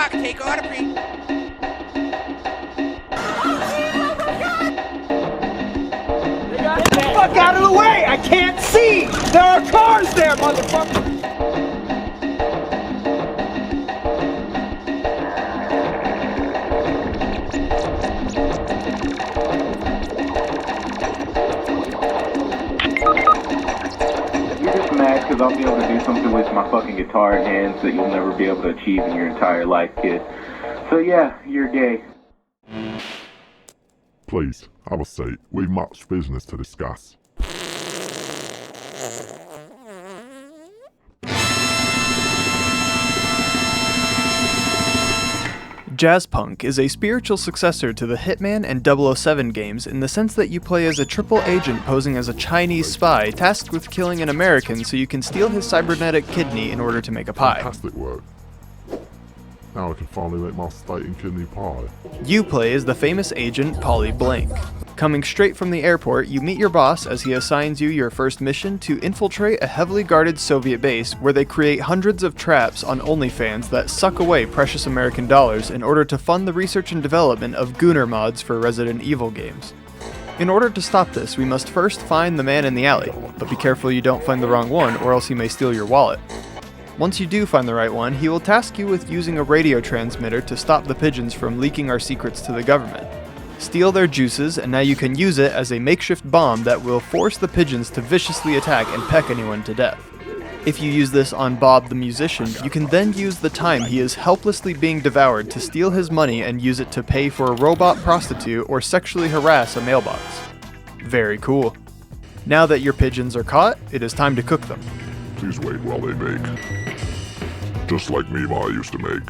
lock, take order, please. Get the fuck out of the way! I can't see! There are cars there, motherfucker! You're just mad because I'll be able to do something with my fucking guitar hands that you'll never be able to achieve in your entire life, kid. So yeah, you're gay. Please, have a seat. We've much business to discuss. Jazzpunk is a spiritual successor to the Hitman and 007 games in the sense that you play as a triple agent posing as a Chinese spy tasked with killing an American so you can steal his cybernetic kidney in order to make a pie. Fantastic work. Now I can finally make my steak and kidney pie. You play as the famous agent Polly Blank. Coming straight from the airport, you meet your boss as he assigns you your first mission to infiltrate a heavily guarded Soviet base where they create hundreds of traps on OnlyFans that suck away precious American dollars in order to fund the research and development of Gooner mods for Resident Evil games. In order to stop this, we must first find the man in the alley, but be careful you don't find the wrong one or else he may steal your wallet. Once you do find the right one, he will task you with using a radio transmitter to stop the pigeons from leaking our secrets to the government. Steal their juices, and now you can use it as a makeshift bomb that will force the pigeons to viciously attack and peck anyone to death. If you use this on Bob the musician, you can then use the time he is helplessly being devoured to steal his money and use it to pay for a robot prostitute or sexually harass a mailbox. Very cool. Now that your pigeons are caught, it is time to cook them. Please wait while they bake. Just like me Ma used to make.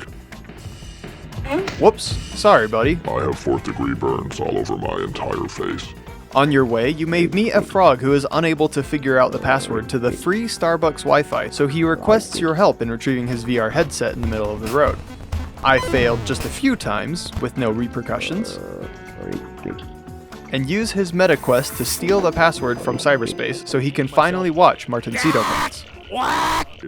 Whoops, sorry buddy. I have 4th degree burns all over my entire face. On your way, you may meet a frog who is unable to figure out the password to the free Starbucks Wi-Fi, so he requests your help in retrieving his VR headset in the middle of the road. I failed just a few times, with no repercussions, and use his meta quest to steal the password from cyberspace so he can finally watch Martincito Pants.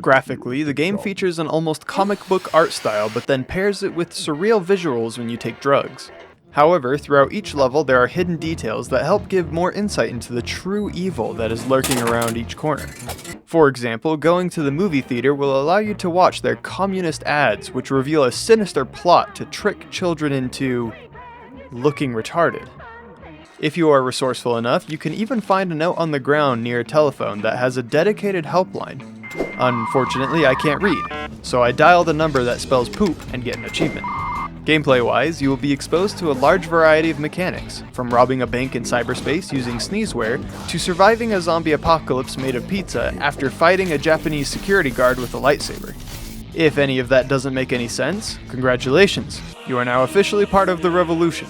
Graphically, the game features an almost comic book art style, but then pairs it with surreal visuals when you take drugs. However, throughout each level there are hidden details that help give more insight into the true evil that is lurking around each corner. For example, going to the movie theater will allow you to watch their communist ads, which reveal a sinister plot to trick children into looking retarded. If you are resourceful enough, you can even find a note on the ground near a telephone that has a dedicated helpline. Unfortunately, I can't read, so I dial the number that spells poop and get an achievement. Gameplay-wise, you will be exposed to a large variety of mechanics, from robbing a bank in cyberspace using sneezeware, to surviving a zombie apocalypse made of pizza after fighting a Japanese security guard with a lightsaber. If any of that doesn't make any sense, congratulations, you are now officially part of the revolution.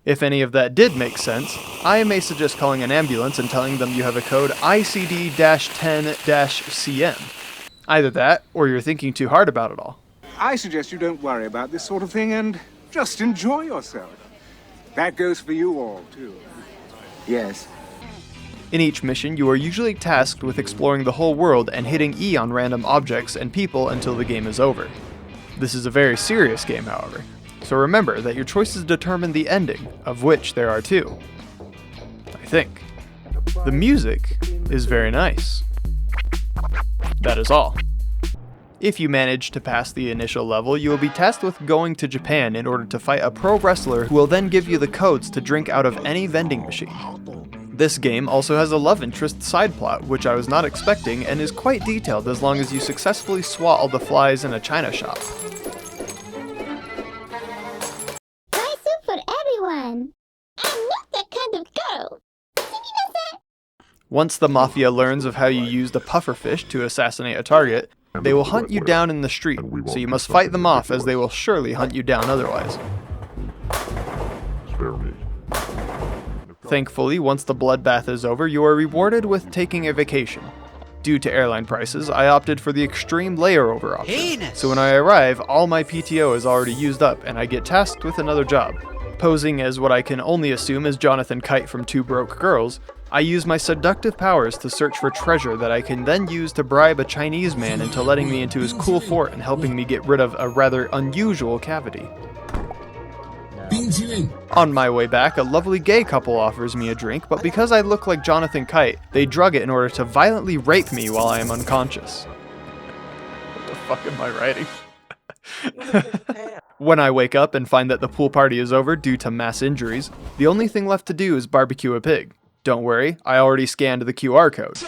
If any of that did make sense, I may suggest calling an ambulance and telling them you have a code ICD-10-CM. Either that, or you're thinking too hard about it all. I suggest you don't worry about this sort of thing and just enjoy yourself. That goes for you all, too. Yes. In each mission, you are usually tasked with exploring the whole world and hitting E on random objects and people until the game is over. This is a very serious game, however. So remember that your choices determine the ending, of which there are 2. I think. The music is very nice. That is all. If you manage to pass the initial level, you will be tasked with going to Japan in order to fight a pro wrestler who will then give you the codes to drink out of any vending machine. This game also has a love interest side plot, which I was not expecting, and is quite detailed as long as you successfully swat all the flies in a china shop. I'm not that kind of girl. Did you know that? Once the Mafia learns of how you used a pufferfish to assassinate a target, they will hunt you down in the street, so you must fight them off as they will surely hunt you down otherwise. Spare me. Thankfully, once the bloodbath is over, you are rewarded with taking a vacation. Due to airline prices, I opted for the extreme layover option, so when I arrive, all my PTO is already used up and I get tasked with another job. Posing as what I can only assume is Jonathan Kite from Two Broke Girls, I use my seductive powers to search for treasure that I can then use to bribe a Chinese man into letting me into his cool fort and helping me get rid of a rather unusual cavity. On my way back, a lovely gay couple offers me a drink, but because I look like Jonathan Kite, they drug it in order to violently rape me while I am unconscious. What the fuck am I writing? When I wake up and find that the pool party is over due to mass injuries, the only thing left to do is barbecue a pig. Don't worry, I already scanned the QR code.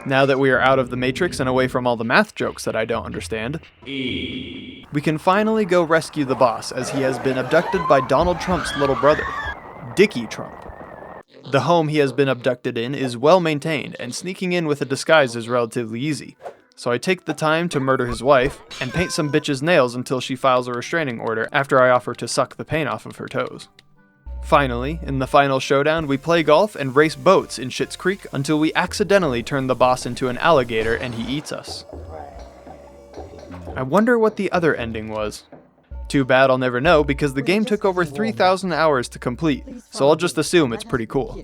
Now that we are out of the Matrix and away from all the math jokes that I don't understand, we can finally go rescue the boss, as he has been abducted by Donald Trump's little brother, Dickie Trump. The home he has been abducted in is well maintained, and sneaking in with a disguise is relatively easy. So I take the time to murder his wife, and paint some bitch's nails until she files a restraining order after I offer to suck the paint off of her toes. Finally, in the final showdown, we play golf and race boats in Schitt's Creek until we accidentally turn the boss into an alligator and he eats us. I wonder what the other ending was. Too bad I'll never know because the game took over 3,000 hours to complete, so I'll just assume it's pretty cool.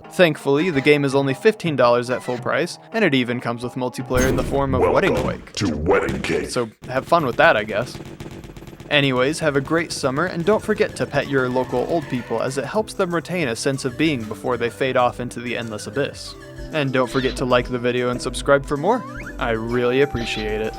Thankfully, the game is only $15 at full price, and it even comes with multiplayer in the form of Wedding Awake. To wedding cake. So have fun with that, I guess. Anyways, have a great summer, and don't forget to pet your local old people as it helps them retain a sense of being before they fade off into the endless abyss. And don't forget to like the video and subscribe for more. I really appreciate it.